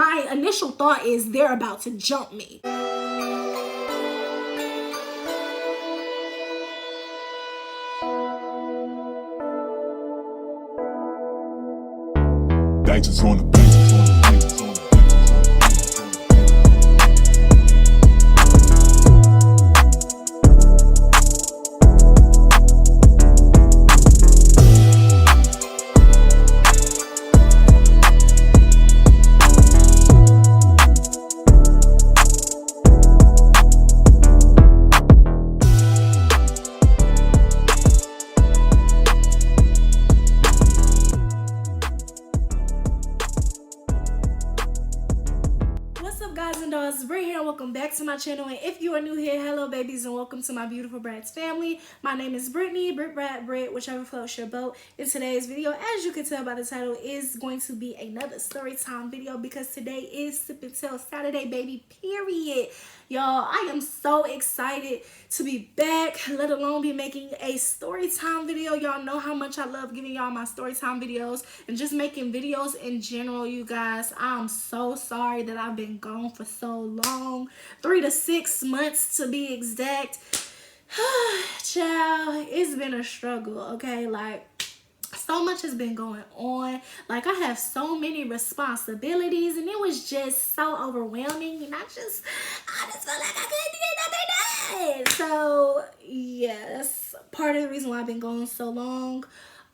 my initial thought is they're about to jump me. Digits on the beat. Britt here, and welcome back to my channel. And if you are new here, hello babies, and welcome to my beautiful Bratz family. My name is Brittany, Brit, whichever floats your boat. In today's video, as you can tell by the title, is going to be another story time video because today is Sip and Tell Saturday, baby, period. Y'all, I am so excited to be back, let alone be making a story time video. Y'all know how much I love giving y'all my story time videos and just making videos in general, you guys. I'm so sorry that I've been gone for so long, 3 to 6 months to be exact. Child, it's been a struggle, okay? Like, so much has been going on. Like, I have so many responsibilities and it was just so overwhelming, and I just felt like I couldn't get nothing done. So yeah, that's part of the reason why I've been gone so long.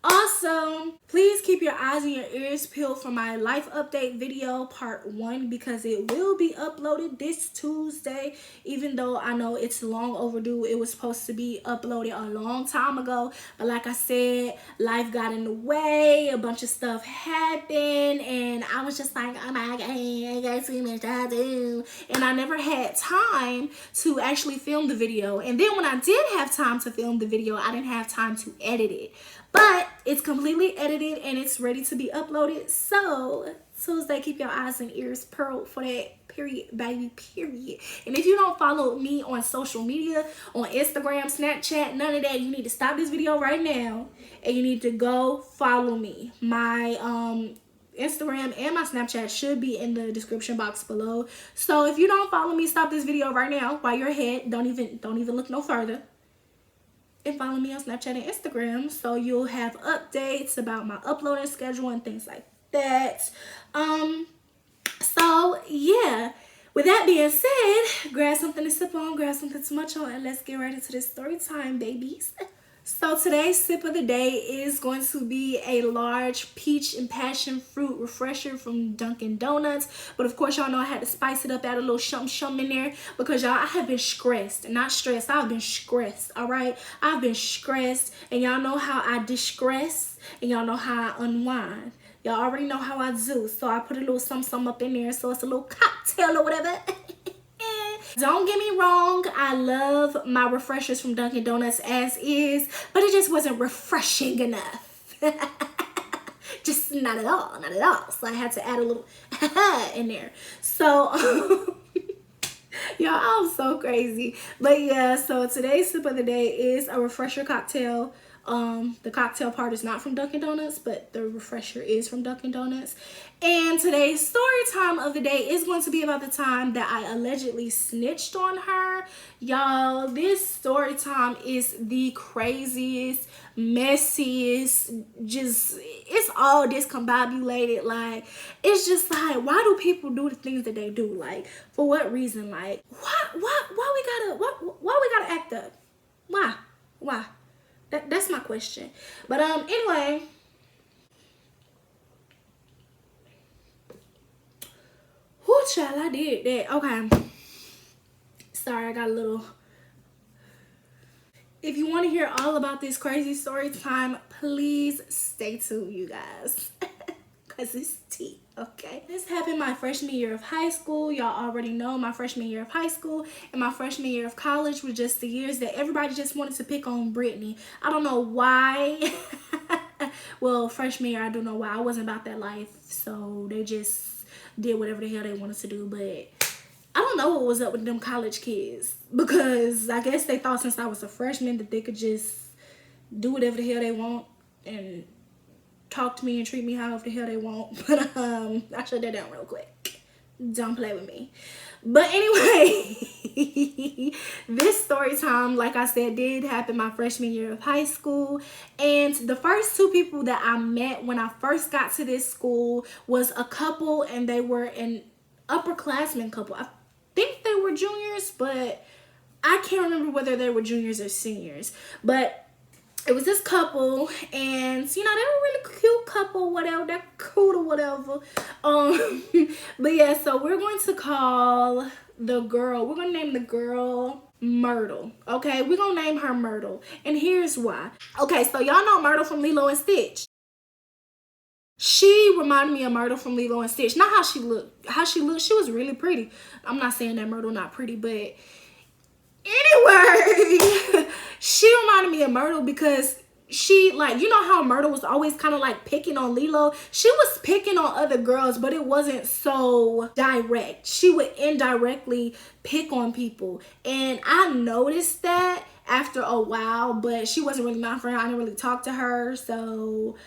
Also, please keep your eyes and your ears peeled for my life update video part 1 because it will be uploaded this Tuesday, even though I know it's long overdue. It was supposed to be uploaded a long time ago, but like I said, life got in the way, a bunch of stuff happened, and I was just like, oh my god, I got too much to do, and I never had time to actually film the video. And then when I did have time to film the video, I didn't have time to edit it. But it's completely edited and it's ready to be uploaded. So Tuesday, keep your eyes and ears peeled for that, period, baby, period. And if you don't follow me on social media, on Instagram, Snapchat, none of that, you need to stop this video right now and you need to go follow me. My Instagram and my Snapchat should be in the description box below. So if you don't follow me, stop this video right now while you're ahead. Don't even look no further. And follow me on Snapchat and Instagram so you'll have updates about my uploading schedule and things like that. So yeah, with that being said, grab something to sip on, grab something to munch on, and let's get right into this story time, babies. So today's sip of the day is going to be a large peach and passion fruit refresher from Dunkin' Donuts. But of course, y'all know I had to spice it up, add a little shum in there because y'all, I have been stressed, not stressed. I've been stressed, all right? I've been stressed, and y'all know how I distress, and y'all know how I unwind. Y'all already know how I do, so I put a little something up in there, so it's a little cocktail or whatever. Don't get me wrong, I love my refreshers from Dunkin' Donuts as is, but it just wasn't refreshing enough. Just not at all, not at all. So I had to add a little in there. So y'all, I'm so crazy. But yeah, so today's sip of the day is a refresher cocktail. The cocktail part is not from Dunkin' Donuts, but the refresher is from Dunkin' Donuts. And today's story time of the day is going to be about the time that I allegedly snitched on her. Y'all, this story time is the craziest, messiest, just, it's all discombobulated. Like, it's just like, why do people do the things that they do? Like, for what reason? Like, why we gotta act up? Why? That's my question. But anyway, whoo, child, I did that. Okay, sorry, I got a little. If you want to hear all about this crazy story time, please stay tuned, you guys, because it's tea. Okay, this happened my freshman year of high school. Y'all already know my freshman year of high school and my freshman year of college were just the years that everybody just wanted to pick on Brittany. I don't know why. Well, freshman year, I don't know why. I wasn't about that life, so they just did whatever the hell they wanted to do. But I don't know what was up with them college kids, because I guess they thought since I was a freshman that they could just do whatever the hell they want and talk to me and treat me however the hell they want. But I shut that down real quick. Don't play with me. But anyway, this story time, like I said, did happen my freshman year of high school. And the first two people that I met when I first got to this school was a couple, and they were an upperclassman couple. I think they were juniors, but I can't remember whether they were juniors or seniors. But it was this couple, and you know, they were a really cute couple, whatever, they're cool or whatever. But yeah, so we're going to call the girl, we're gonna name the girl Myrtle. Okay, we're gonna name her Myrtle, and here's why. Okay, so y'all know Myrtle from Lilo and Stitch. She reminded me of Myrtle from Lilo and Stitch. Not how she looked. How she looked, she was really pretty. I'm not saying that Myrtle not pretty, but anyway, she reminded me of Myrtle because she, like, you know how Myrtle was always kind of like picking on Lilo? She was picking on other girls, but it wasn't so direct. She would indirectly pick on people. And I noticed that after a while, but she wasn't really my friend. I didn't really talk to her, so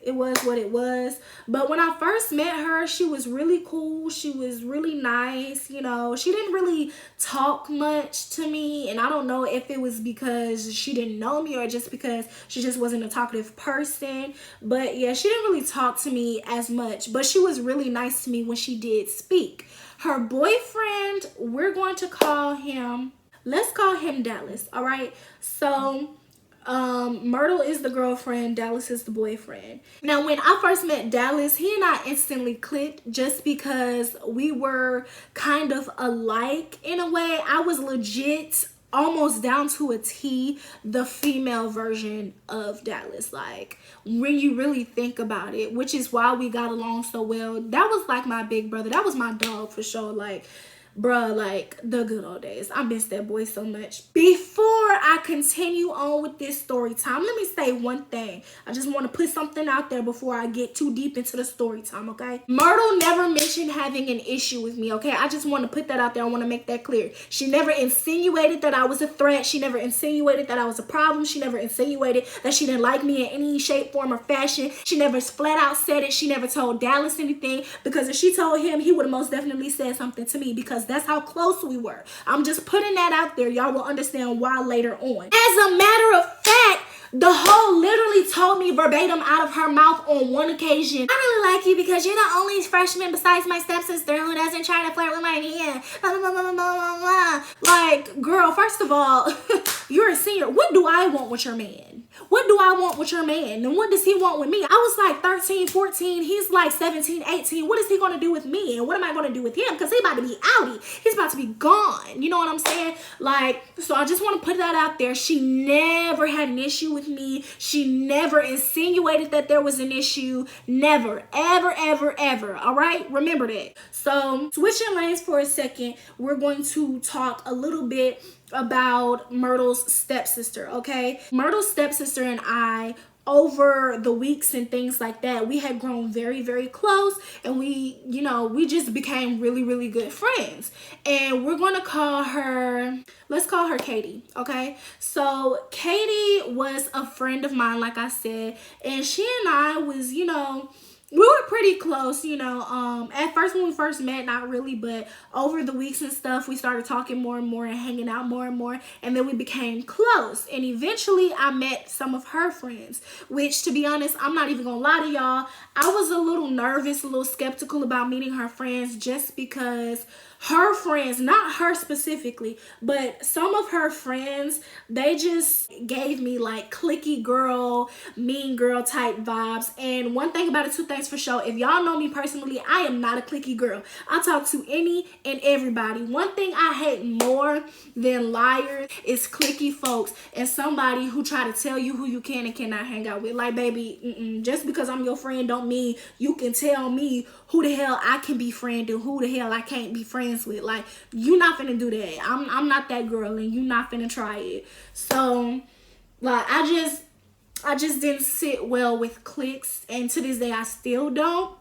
it was what it was. But when I first met her, she was really cool. She was really nice. You know, she didn't really talk much to me, and I don't know if it was because she didn't know me or just because she just wasn't a talkative person. But yeah, she didn't really talk to me as much, but she was really nice to me when she did speak. Her boyfriend, we're going to call him, let's call him Dallas. All right, so Myrtle is the girlfriend, Dallas is the boyfriend. Now, when I first met Dallas, he and I instantly clicked just because we were kind of alike in a way. I was legit, almost down to a T, the female version of Dallas. Like, when you really think about it, which is why we got along so well. That was like my big brother. That was my dog for sure. Like, bruh, like the good old days. I miss that boy so much. Before I continue on with this story time, let me say one thing. I just want to put something out there before I get too deep into the story time, okay? Myrtle never mentioned having an issue with me, okay? I just want to put that out there. I want to make that clear. She never insinuated that I was a threat. She never insinuated that I was a problem. She never insinuated that she didn't like me in any shape, form, or fashion. She never flat out said it. She never told Dallas anything, because if she told him, he would have most definitely said something to me, because that's how close we were. I'm just putting that out there. Y'all will understand why later on. As a matter of fact, the hoe literally told me verbatim out of her mouth on one occasion, I really like you because you're the only freshman besides my stepsister who doesn't try to flirt with my man. Like, girl, first of all, you're a senior. What do I want with your man? What do I want with your man? And what does he want with me? I was like 13, 14. He's like 17, 18. What is he going to do with me? And what am I going to do with him? Because he's about to be outie. He's about to be gone. You know what I'm saying? Like, so I just want to put that out there. She never had an issue with me. She never insinuated that there was an issue. Never, ever, ever, ever. All right? Remember that. So switching lanes for a second, we're going to talk a little bit about Myrtle's stepsister, okay? Myrtle's stepsister and I, over the weeks and things like that, we had grown very, very close, and we, you know, we just became really, really good friends. And we're gonna call her, let's call her Katie, okay? So Katie was a friend of mine, like I said, and she and I was, you know, we were pretty close, you know. At first, when we first met, not really, but over the weeks and stuff, we started talking more and more and hanging out more and more, and then we became close. And eventually, I met some of her friends, which, to be honest, I'm not even gonna lie to y'all, I was a little nervous, a little skeptical about meeting her friends, just because her friends, not her specifically, but some of her friends, they just gave me like cliquey girl, mean girl type vibes. And one thing about it, two things for sure, if y'all know me personally, I am not a cliquey girl. I talk to any and everybody. One thing I hate more than liars is cliquey folks and somebody who try to tell you who you can and cannot hang out with. Like, baby, just because I'm your friend don't mean you can tell me who the hell I can be friend and who the hell I can't be friends with. Like, you not finna do that. I'm not that girl, and you not finna try it. So, like, I just didn't sit well with cliques, and to this day I still don't.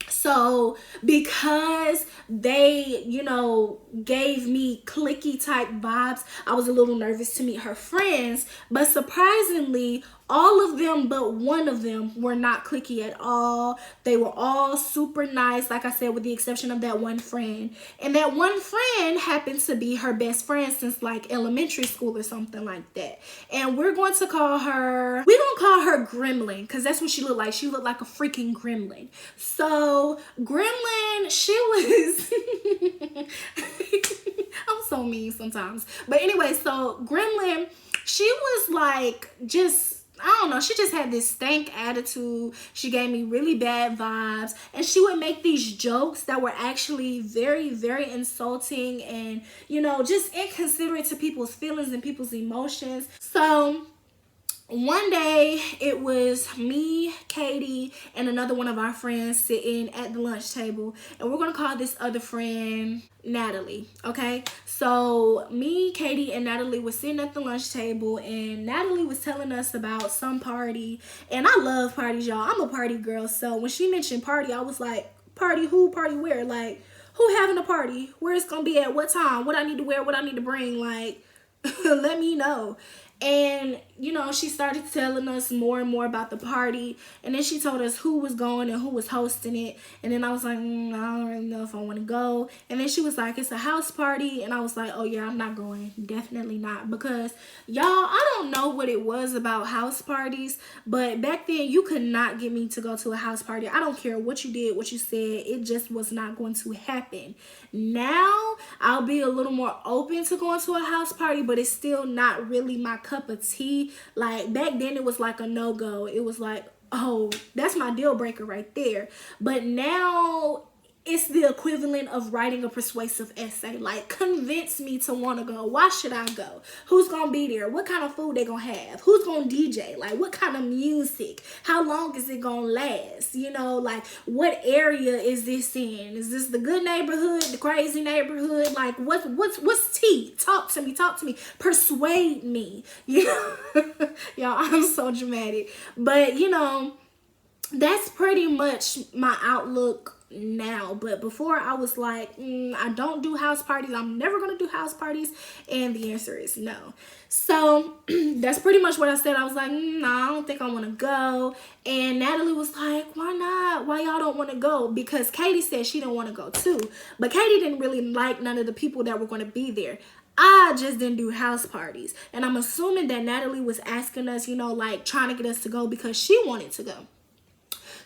So because they, you know, gave me cliquey type vibes, I was a little nervous to meet her friends. But surprisingly, all of them but one of them were not cliquey at all. They were all super nice, like I said, with the exception of that one friend. And that one friend happens to be her best friend since like elementary school or something like that. And we're going to call her Gremlin, because that's what she looked like. She looked like a freaking gremlin. So Gremlin, she was I'm so mean sometimes. But anyway, so Gremlin, she was like just, I don't know, she just had this stank attitude. She gave me really bad vibes, and she would make these jokes that were actually very, very insulting and, you know, just inconsiderate to people's feelings and people's emotions. So one day it was me, Katie, and another one of our friends sitting at the lunch table, and we're gonna call this other friend Natalie. Okay, so me, Katie, and Natalie were sitting at the lunch table, and Natalie was telling us about some party. And I love parties, y'all. I'm a party girl, so when she mentioned party, I was like, party who, party where? Like, who having a party? Where it's gonna be at? What time? What I need to wear? What I need to bring? Like, let me know. And, you know, she started telling us more and more about the party. And then she told us who was going and who was hosting it. And then I was like, I don't really know if I want to go. And then she was like, it's a house party. And I was like, oh, yeah, I'm not going. Definitely not. Because, y'all, I don't know what it was about house parties. But back then, you could not get me to go to a house party. I don't care what you did, what you said. It just was not going to happen. Now, I'll be a little more open to going to a house party. But it's still not really my cup of tea. Like, back then it was like a no-go. It was like, oh, that's my deal breaker right there. But now it's the equivalent of writing a persuasive essay. Like, convince me to want to go. Why should I go? Who's gonna be there? What kind of food they gonna have? Who's gonna DJ? Like, what kind of music? How long is it gonna last? You know, like, what area is this in? Is this the good neighborhood, the crazy neighborhood? Like, what's tea? Talk to me, persuade me. You know, y'all, I'm so dramatic. But, you know, that's pretty much my outlook now. But before, I was like, I don't do house parties. I'm never gonna do house parties. And the answer is no. So that's pretty much what I said. I was like, no, I don't think I want to go. And Natalie was like, why not? Why y'all don't want to go? Because Katie said she didn't want to go too. But Katie didn't really like none of the people that were going to be there. I just didn't do house parties. And I'm assuming that Natalie was asking us, you know, like trying to get us to go because she wanted to go.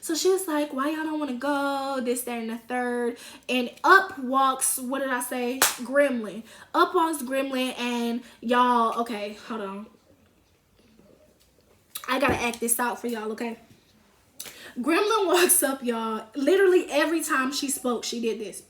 So she was like, why y'all don't want to go? This, that, and the third. And up walks, what did I say? Gremlin. Up walks Gremlin, and y'all, okay, hold on. I gotta act this out for y'all, okay? Gremlin walks up, y'all. Literally every time she spoke, she did this.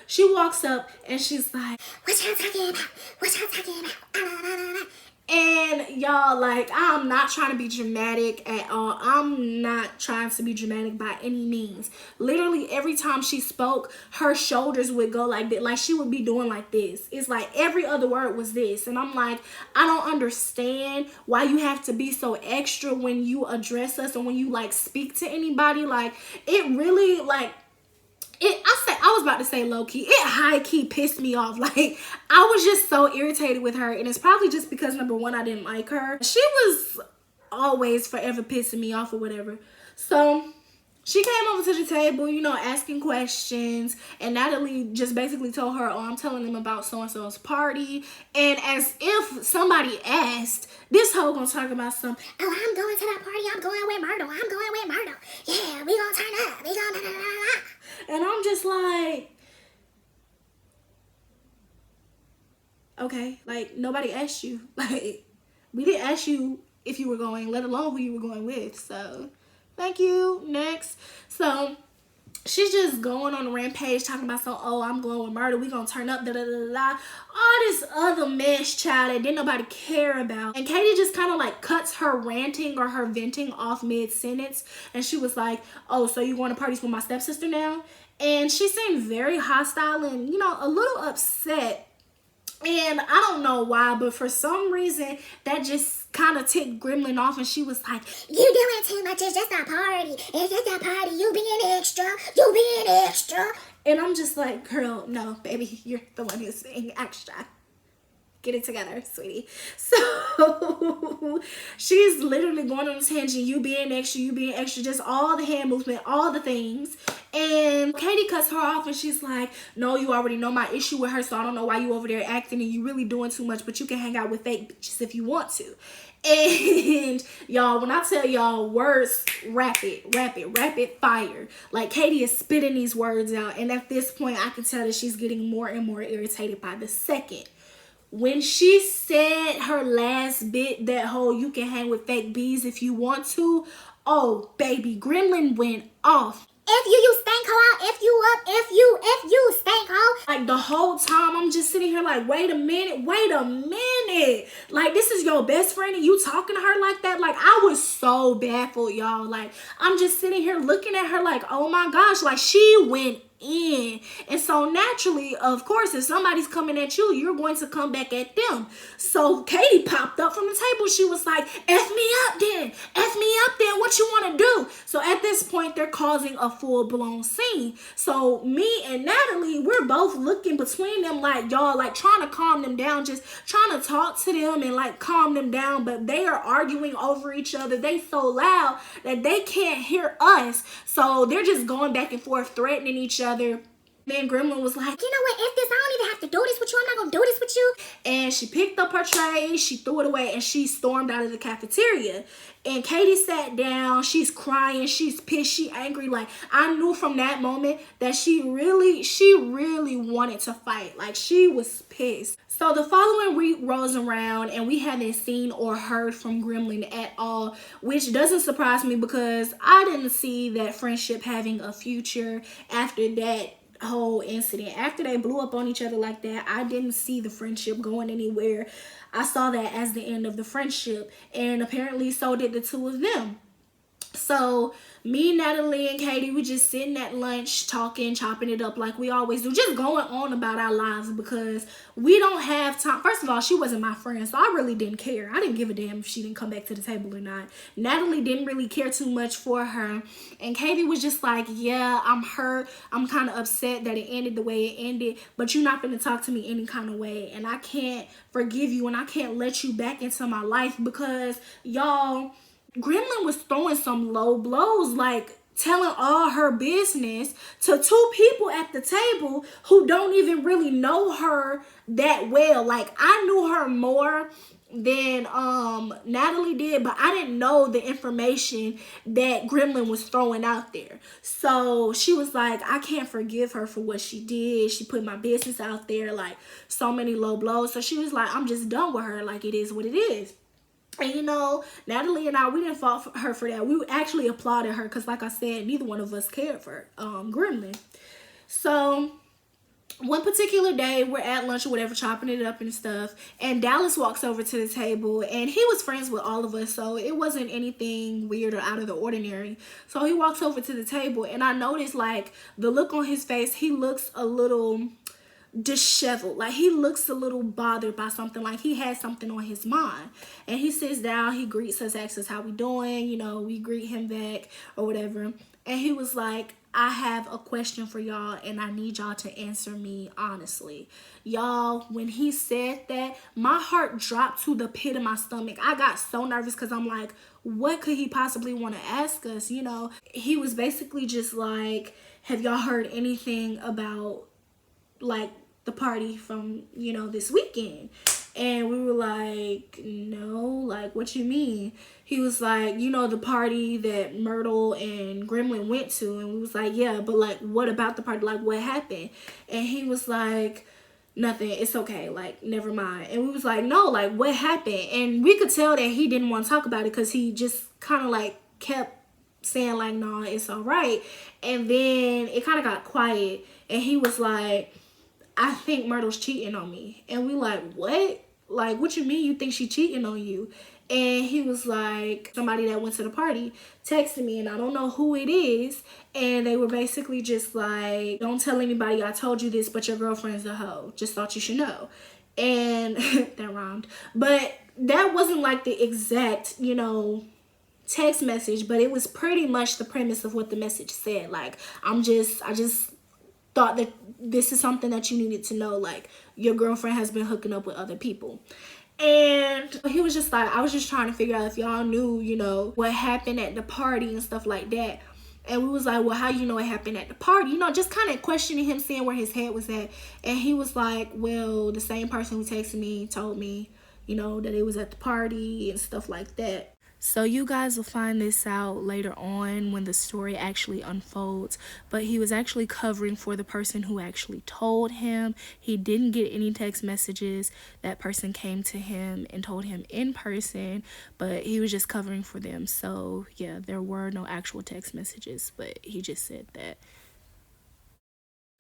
She walks up and she's like, what y'all talking about? What y'all talking about? And y'all, like, I'm not trying to be dramatic at all. I'm not trying to be dramatic by any means. Literally every time she spoke, her shoulders would go like that. Like, she would be doing like this. It's like every other word was this. And I'm like, I don't understand why you have to be so extra when you address us or when you, like, speak to anybody. Like, it really, like, I was about to say low key. It high key pissed me off. Like, I was just so irritated with her. And it's probably just because, number one, I didn't like her. She was always forever pissing me off or whatever. So she came over to the table, you know, asking questions. And Natalie just basically told her, oh, I'm telling them about so-and-so's party. And as if somebody asked, this hoe gonna talk about some, oh, I'm going to that party. I'm going with Myrtle. I'm going with Myrtle. Yeah, we gonna turn up. We gonna da, da, da, da. And I'm just like, okay, like, nobody asked you. Like, we didn't ask you if you were going, let alone who you were going with. So, thank you. Next. So, she's just going on a rampage talking about, so, oh, I'm going with Myrtle. We gonna turn up, da da da da. All this other mess, child, that didn't nobody care about. And Katie just kind of like cuts her ranting or her venting off mid-sentence. And she was like, oh, so you going to parties with my stepsister now? And she seemed very hostile and, you know, a little upset. And I don't know why, but for some reason, that just kind of ticked Gremlin off. And she was like, you doing too much. It's just a party. It's just a party. You being extra. You being extra. And I'm just like, girl, no, baby. You're the one who's being extra. Get it together, sweetie. So she's literally going on a tangent, you being extra, just all the hand movement, all the things. And Katie cuts her off and she's like, no, you already know my issue with her, so I don't know why you over there acting and you really doing too much, but you can hang out with fake bitches if you want to. And y'all, when I tell y'all words, rapid fire. Like Katie is spitting these words out, and at this point I can tell that she's getting more and more irritated by the second. When she said her last bit, that whole you can hang with fake bees if you want to, oh baby, Gremlin went off. F you stank hoe out, F you up, F you stank hoe. Like the whole time I'm just sitting here like, wait a minute. Like this is your best friend and you talking to her like that? Like I was so baffled, y'all. Like I'm just sitting here looking at her like, oh my gosh, like she went in. And so naturally, of course, if somebody's coming at you, you're going to come back at them. So Katie popped up from the table. She was like, F me up then, what you want to do? So at this point, they're causing a full-blown scene. So me and Natalie, we're both looking between them like, y'all, like trying to calm them down, just trying to talk to them and like calm them down, but they are arguing over each other. They so loud that they can't hear us. So they're just going back and forth, threatening each other. Then Gremlin was like, you know what, F this, I don't even have to do this with you. I'm not gonna do this with you. And she picked up her tray, she threw it away, and she stormed out of the cafeteria. And Katie sat down, she's crying, she's pissed, she angry. Like I knew from that moment that she really wanted to fight. Like she was pissed. So the following week rolls around and we haven't seen or heard from Gremlin at all, which doesn't surprise me because I didn't see that friendship having a future after that whole incident. After they blew up on each other like that, I didn't see the friendship going anywhere. I saw that as the end of the friendship, and apparently so did the two of them. So me, Natalie, and Katie, we just sitting at lunch talking, chopping it up like we always do, just going on about our lives because we don't have time. First of all, she wasn't my friend, so I really didn't care. I didn't give a damn if she didn't come back to the table or not. Natalie didn't really care too much for her, and Katie was just like, yeah, I'm hurt. I'm kind of upset that it ended the way it ended, but you're not going to talk to me any kind of way, and I can't forgive you, and I can't let you back into my life because, y'all, Gremlin was throwing some low blows, like telling all her business to two people at the table who don't even really know her that well. Like I knew her more than Natalie did, but I didn't know the information that Gremlin was throwing out there. So she was like, I can't forgive her for what she did. She put my business out there, like so many low blows. So she was like, I'm just done with her. Like it is what it is. And you know, Natalie and I, we didn't fault her for that. We actually applauded her because, like I said, neither one of us cared for Gremlin. So one particular day, we're at lunch or whatever, chopping it up and stuff, and Dallas walks over to the table, and he was friends with all of us, so it wasn't anything weird or out of the ordinary. So he walks over to the table, and I noticed, like, the look on his face, he looks a little disheveled, like he looks a little bothered by something, like he has something on his mind. And he sits down, he greets us, asks us how we doing, you know, we greet him back or whatever, and he was like, I have a question for y'all and I need y'all to answer me honestly. Y'all, when he said that, my heart dropped to the pit of my stomach. I got so nervous because I'm like, what could he possibly want to ask us? You know, he was basically just like, have y'all heard anything about like the party from, you know, this weekend? And we were like, no, like, what you mean? He was like, you know, the party that Myrtle and Gremlin went to. And we was like, yeah, but like, what about the party? Like, what happened? And he was like, nothing, it's okay, like, never mind. And we was like, no, like, what happened? And we could tell that he didn't want to talk about it because he just kind of like kept saying like, nah, it's all right. And then it kind of got quiet and he was like, I think Myrtle's cheating on me. And we like, what? Like, what you mean you think she cheating on you? And he was like, somebody that went to the party texted me and I don't know who it is. And they were basically just like, don't tell anybody I told you this, but your girlfriend's a hoe. Just thought you should know. And that rhymed. But that wasn't like the exact, you know, text message, but it was pretty much the premise of what the message said. Like, I just thought that this is something that you needed to know, like your girlfriend has been hooking up with other people. And he was just like, I was just trying to figure out if y'all knew, you know, what happened at the party and stuff like that. And we was like, well, how you know it happened at the party? You know, just kind of questioning him, seeing where his head was at. And he was like, well, the same person who texted me told me, you know, that it was at the party and stuff like that. So you guys will find this out later on when the story actually unfolds. But he was actually covering for the person who actually told him. He didn't get any text messages. That person came to him and told him in person, but he was just covering for them. So yeah, there were no actual text messages, but he just said that.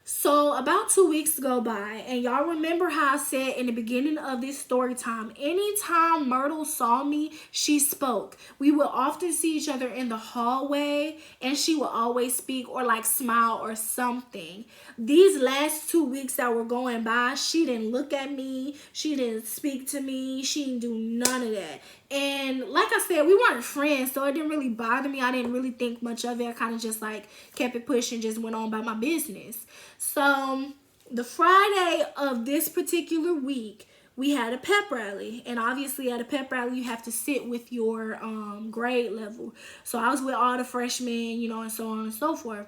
So about 2 weeks go by, and y'all remember how I said in the beginning of this story time, anytime Myrtle saw me, she spoke. We would often see each other in the hallway, and she would always speak or like smile or something. These last 2 weeks that were going by, she didn't look at me, she didn't speak to me, she didn't do none of that. And like I said, we weren't friends, so it didn't really bother me. I didn't really think much of it. I kind of just like kept it pushing, just went on by my business. So the Friday of this particular week, we had a pep rally. And obviously at a pep rally, you have to sit with your grade level. So I was with all the freshmen, you know, and so on and so forth.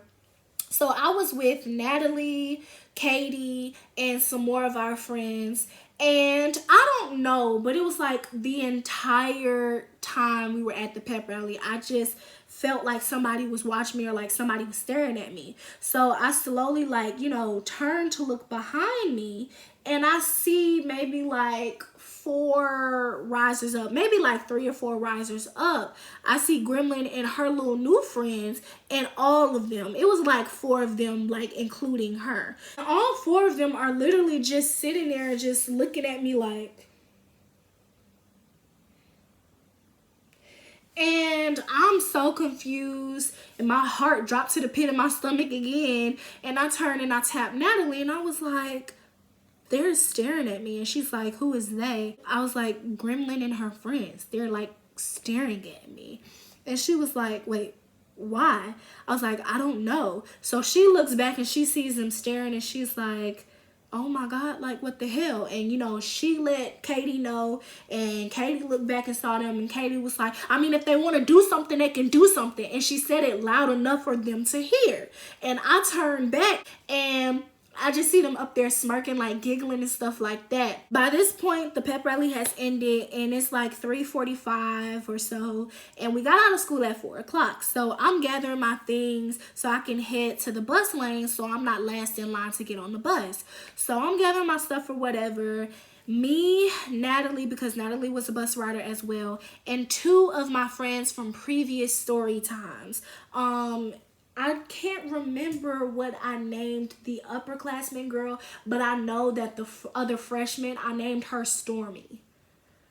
So I was with Natalie, Katie, and some more of our friends. And I don't know, but it was like the entire time we were at the pep rally, I just felt like somebody was watching me or like somebody was staring at me. So I slowly, like, you know, turned to look behind me, and I see maybe like 4 risers up, maybe like 3 or 4 risers up. I see Gremlin and her little new friends, and all of them, it was like 4 of them, like including her. All 4 of them are literally just sitting there and just looking at me like, and I'm so confused, and my heart dropped to the pit of my stomach again. And I turned and I tapped Natalie, and I was like, they're staring at me. And she's like, who is they? I was like, Gremlin and her friends. They're like staring at me. And she was like, wait, why? I was like, I don't know. So she looks back and she sees them staring, and she's like, oh my God, like what the hell? And you know, she let Katie know, and Katie looked back and saw them, and Katie was like, I mean, if they want to do something, they can do something. And she said it loud enough for them to hear. And I turned back, and I just see them up there smirking, like giggling and stuff like that. By this point, the pep rally has ended, and it's like 3:45 or so, and we got out of school at 4 o'clock. So I'm gathering my things so I can head to the bus lane, so I'm not last in line to get on the bus. So I'm gathering my stuff or whatever. Me, Natalie, because Natalie was a bus rider as well, and 2 of my friends from previous story times. I can't remember what I named the upperclassman girl, but I know that the other freshman, I named her Stormy.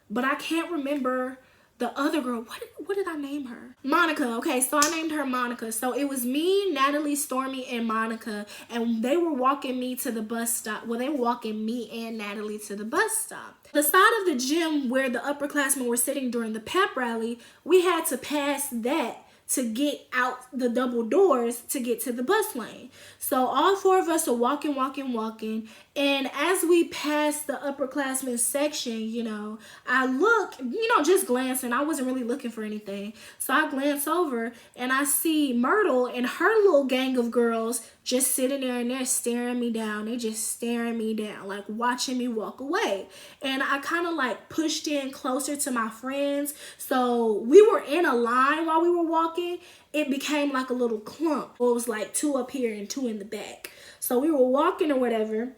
But I can't remember the other girl. What did I name her? Monica. Okay, so I named her Monica. So it was me, Natalie, Stormy, and Monica, and they were walking me to the bus stop. Well, they were walking me and Natalie to the bus stop. The side of the gym where the upperclassmen were sitting during the pep rally, we had to pass that to get out the double doors to get to the bus lane. So all 4 of us are walking. And as we pass the upperclassmen section, you know, I look, you know, just glancing. I wasn't really looking for anything. So I glance over and I see Myrtle and her little gang of girls just sitting there, and they're staring me down. They just staring me down, like watching me walk away. And I kind of like pushed in closer to my friends. So we were in a line while we were walking. It became like a little clump. It was like 2 up here and 2 in the back. So we were walking or whatever,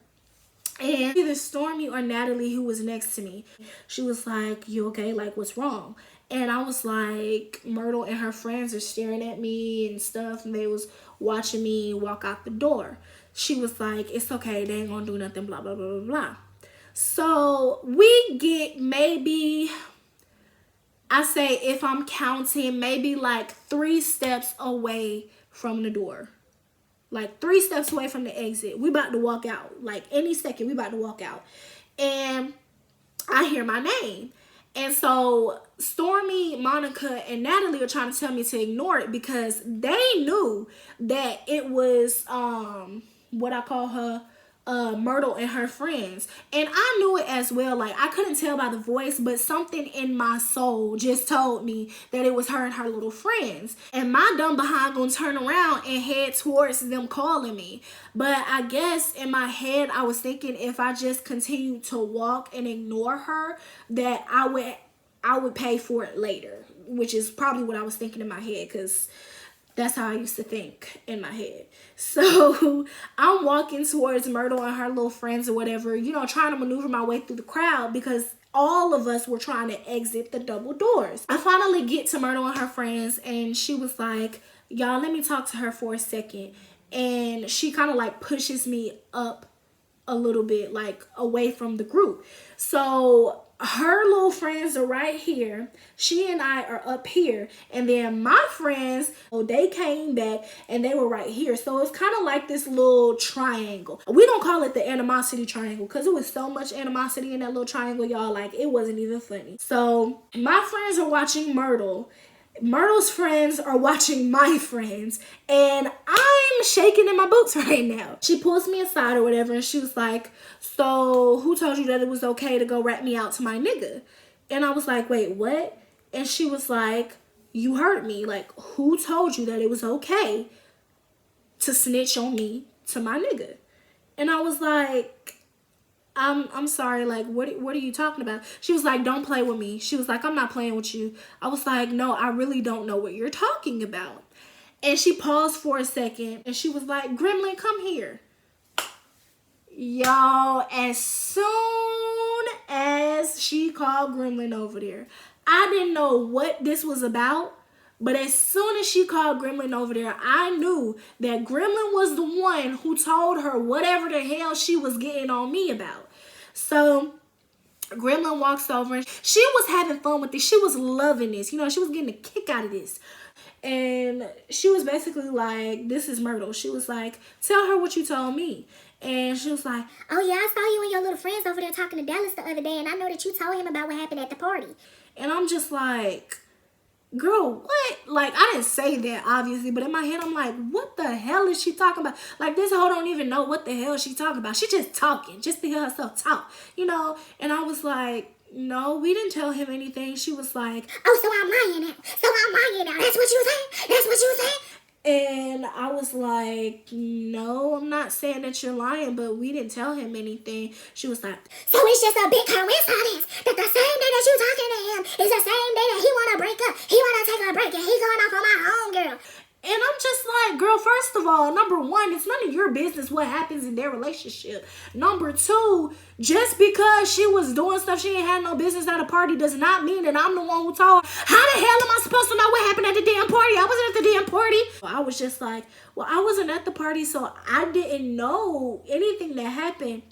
and either Stormy or Natalie, who was next to me, she was like, you okay? Like, what's wrong? And I was like, Myrtle and her friends are staring at me and stuff, and they was watching me walk out the door. She was like, it's okay, they ain't gonna do nothing, blah, blah, blah, blah, blah. So we get maybe, I say, if I'm counting, maybe like 3 steps away from the door. Like 3 steps away from the exit. We about to walk out. Like any second, we about to walk out. And I hear my name. And so Stormy, Monica, and Natalie are trying to tell me to ignore it because they knew that it was what I call her, Myrtle and her friends. And I knew it as well. Like, I couldn't tell by the voice, but something in my soul just told me that it was her and her little friends. And my dumb behind gonna turn around and head towards them calling me. But I guess in my head, I was thinking if I just continued to walk and ignore her, that I would pay for it later, which is probably what I was thinking in my head, because that's how I used to think in my head. So I'm walking towards Myrtle and her little friends or whatever, you know, trying to maneuver my way through the crowd because all of us were trying to exit the double doors. I finally get to Myrtle and her friends, and she was like, y'all, let me talk to her for a second. And she kind of like pushes me up a little bit, like away from the group. So her little friends are right here. She and I are up here. And then my friends, they came back and they were right here. So it's kind of like this little triangle. We don't call it the animosity triangle because it was so much animosity in that little triangle, y'all. Like, it wasn't even funny. So my friends are watching Myrtle. Myrtle's friends are watching my friends, and I'm shaking in my boots right now. She pulls me aside or whatever, and she was like, so who told you that it was okay to go rat me out to my nigga? And I was like, wait, what? And she was like, you heard me. Like, who told you that it was okay to snitch on me to my nigga? And I was like, I'm sorry, like, what are you talking about? She was like, don't play with me. She was like, I'm not playing with you. I was like, no, I really don't know what you're talking about. And she paused for a second, and she was like, Gremlin, come here. Y'all, as soon as she called Gremlin over there, I didn't know what this was about. But as soon as she called Gremlin over there, I knew that Gremlin was the one who told her whatever the hell she was getting on me about. So Gremlin walks over, and she was having fun with this. She was loving this. You know, she was getting a kick out of this. And she was basically like, this is Myrtle. She was like, tell her what you told me. And she was like, oh yeah, I saw you and your little friends over there talking to Dallas the other day, and I know that you told him about what happened at the party. And I'm just like, girl, what? Like, I didn't say that, obviously, but in my head, I'm like, what the hell is she talking about? Like, this hoe don't even know what the hell she talking about. She just talking, just to hear herself talk, you know? And I was like, no, we didn't tell him anything. She was like, oh, so I'm lying now. So I'm lying now. That's what you saying? That's what you saying? and I was like, no, I'm not saying that you're lying, but we didn't tell him anything. She was like, so it's just a big coincidence that the same day that you talking to him is the same day that he want to break up. He want to take a break, and he going off on my homegirl. And I'm just like, girl, first of all, number one, it's none of your business what happens in their relationship. Number two, just because she was doing stuff she ain't had no business at a party does not mean that I'm the one who told her. How the hell am I supposed to know what happened at the damn party? I wasn't at the damn party. I was just like, well, I wasn't at the party, so I didn't know anything that happened.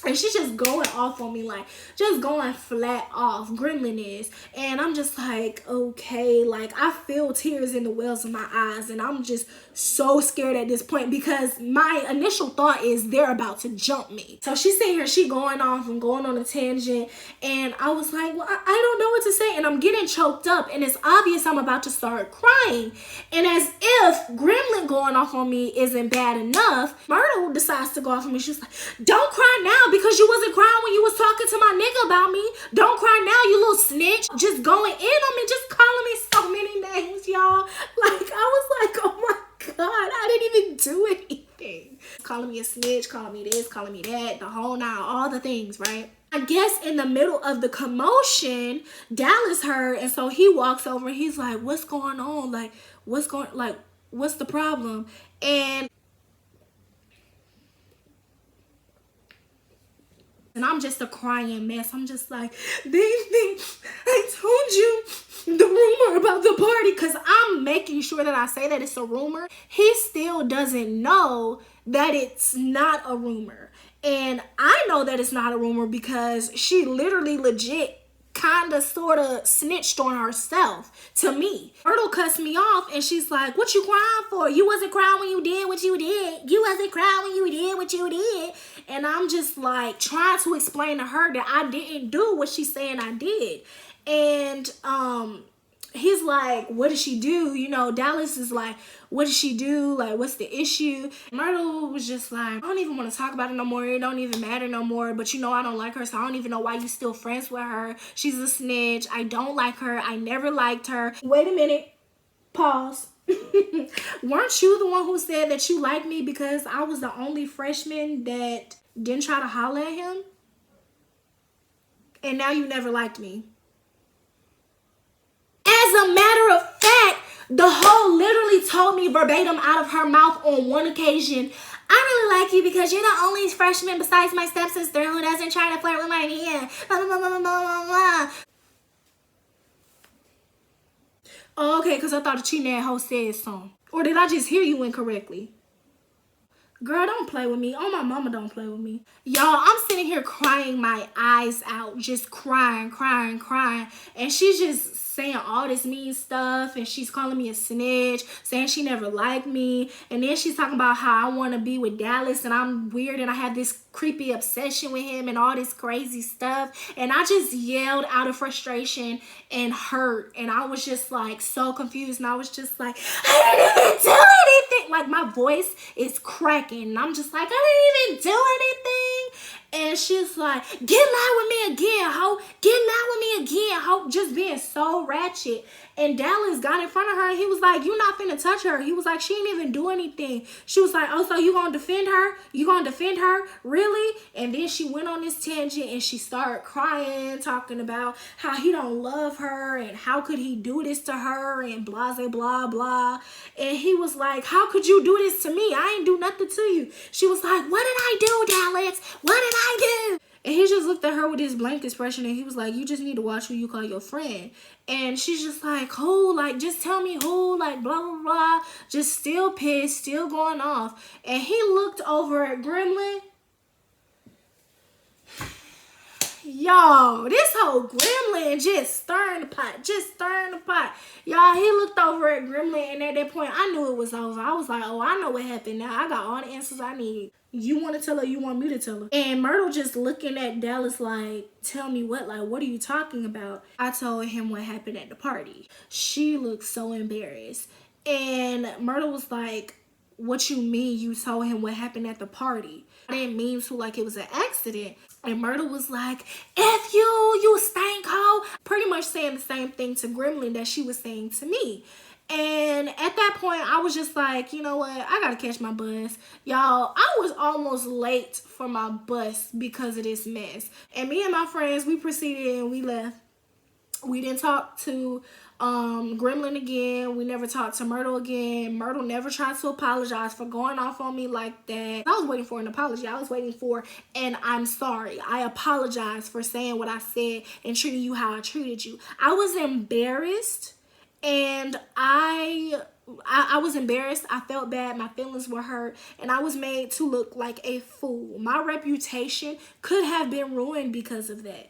And she's just going off on me, like, just going flat off. Gremlin is. And I'm just like, okay, like, I feel tears in the wells of my eyes. And I'm just so scared at this point because my initial thought is they're about to jump me. So she's sitting here, she going off and going on a tangent. And I was like, well, I don't know what to say. And I'm getting choked up. And it's obvious I'm about to start crying. And as if Gremlin going off on me isn't bad enough, Myrtle decides to go off on me. She's like, don't cry now, because you wasn't crying when you was talking to my nigga about me. Don't cry now, you little snitch. Just going in on me, just calling me so many names, y'all. Like, I was like, oh my God, I didn't even do anything. Calling me a snitch, calling me this, calling me that, the whole nine, all the things, right? I guess in the middle of the commotion, Dallas heard, and so he walks over and he's like, what's going on? Like, what's the problem? And I'm just a crying mess. I'm just like, baby, I told you the rumor about the party, because I'm making sure that I say that it's a rumor. He still doesn't know that it's not a rumor. And I know that it's not a rumor because she literally legit kind of sort of snitched on herself to me. Myrtle cussed me off and she's like, what you crying for? You wasn't crying when you did what you did. You wasn't crying when you did what you did. And I'm just like trying to explain to her that I didn't do what she's saying I did. And he's like, what did she do? You know, Dallas is like, what did she do? Like, what's the issue? Myrtle was just like, I don't even want to talk about it no more. It don't even matter no more. But you know, I don't like her, so I don't even know why you still friends with her. She's a snitch. I don't like her. I never liked her. Wait a minute. Pause. Weren't you the one who said that you liked me because I was the only freshman that didn't try to holler at him? And now you never liked me. As a matter of fact, the hoe literally told me verbatim out of her mouth on one occasion, I really like you because you're the only freshman besides my stepsister who doesn't try to flirt with my man. Blah, blah, blah, blah, blah, blah. Oh, okay, because I thought the cheating ass hoe said something. Or did I just hear you incorrectly? Girl, don't play with me. Oh, my mama, don't play with me. Y'all, I'm sitting here crying my eyes out. Just crying. And she's just saying all this mean stuff. And she's calling me a snitch. Saying she never liked me. And then she's talking about how I want to be with Dallas. And I'm weird. And I have this creepy obsession with him. And all this crazy stuff. And I just yelled out of frustration and hurt. And I was just like so confused. And I was just like, I didn't even do anything. Like my voice is cracking. And I'm just like, I didn't even do anything. And she's like, get loud with me again, ho. Get loud with me again, ho. Just being so ratchet. And Dallas got in front of her and he was like, you not finna touch her. He was like, she didn't even do anything. She was like, oh, so you gonna defend her? You gonna defend her? Really? And then she went on this tangent and she started crying, talking about how he don't love her and how could he do this to her and blah, blah, blah. And he was like, how could you do this to me? I ain't do nothing to you. She was like, what did I do, Dallas? What did I do? And he just looked at her with this blank expression and he was like, you just need to watch who you call your friend. And she's just like, who? Like, just tell me who? Like, blah, blah, blah. Just still pissed, still going off. And he looked over at Gremlin. Y'all, this whole Gremlin just stirring the pot. Y'all, he looked over at Gremlin and at that point, I knew it was over. I was like, oh, I know what happened now. I got all the answers I need. You want to tell her, you want me to tell her? And Myrtle just looking at Dallas like, tell me what? Like, what are you talking about? I told him what happened at the party. She looked so embarrassed. And Myrtle was like, what you mean you told him what happened at the party? I didn't mean to, like it was an accident. And Myrtle was like, F you stank hoe. Pretty much saying the same thing to Gremlin that she was saying to me. And at that point, I was just like, you know what? I gotta catch my bus. Y'all, I was almost late for my bus because of this mess. And me and my friends, we proceeded and we left. We didn't talk to Gremlin again. We never talked to Myrtle again. Myrtle never tried to apologize for going off on me like that. I was waiting for an apology. I was waiting for an I'm sorry. I apologize for saying what I said and treating you how I treated you. I was embarrassed. And I was embarrassed. I felt bad. My feelings were hurt. And I was made to look like a fool. My reputation could have been ruined because of that.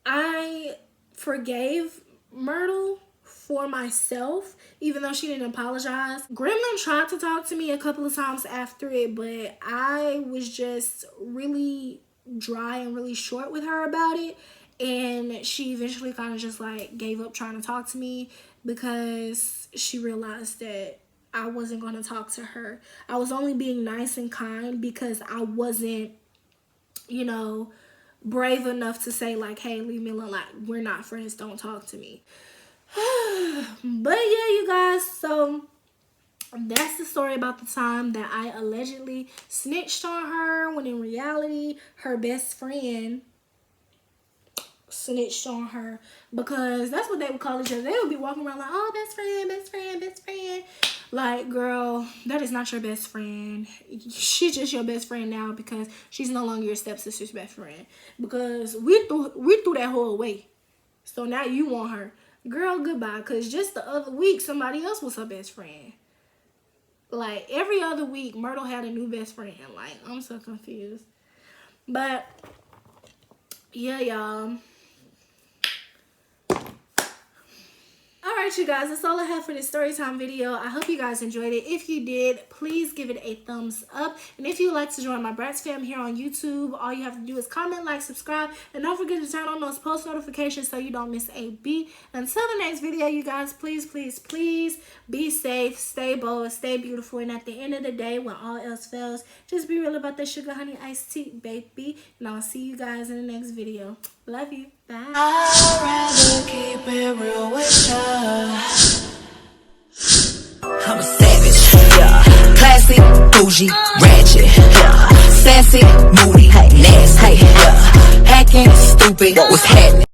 I forgave Myrtle for myself, even though she didn't apologize. Gremlin tried to talk to me a couple of times after it, but I was just really dry and really short with her about it. And she eventually kind of just like gave up trying to talk to me because she realized that I wasn't going to talk to her. I was only being nice and kind because I wasn't, you know, brave enough to say like, hey, leave me alone. Like, we're not friends. Don't talk to me. But yeah, you guys, so that's the story about the time that I allegedly snitched on her when in reality her best friend snitched on her, because that's what they would call each other. They would be walking around like, oh, best friend. Like, girl, that is not your best friend. She's just your best friend now because she's no longer your stepsister's best friend, because we threw that whole away. So now you want her. Girl, goodbye, because just the other week somebody else was her best friend. Like, every other week Myrtle had a new best friend. Like, I'm so confused. But yeah, y'all. Alright, Alright, you guys, that's all I have for this story time video. I hope you guys enjoyed it. If you did, please give it a thumbs up. And if you'd like to join my Bratz fam here on YouTube, all you have to do is comment, like, subscribe, and don't forget to turn on those post notifications so you don't miss a beat. Until the next video, you guys, please, please, please be safe, stay bold, stay beautiful, and at the end of the day, when all else fails, just be real about that sugar honey iced tea, baby. And I'll see you guys in the next video. Love you. Bye. I'd rather keep it real with ya. I'm a savage, yeah. Classy, bougie, ratchet, yeah. Sassy, moody, nasty, yeah. Hacking, stupid, what's happening?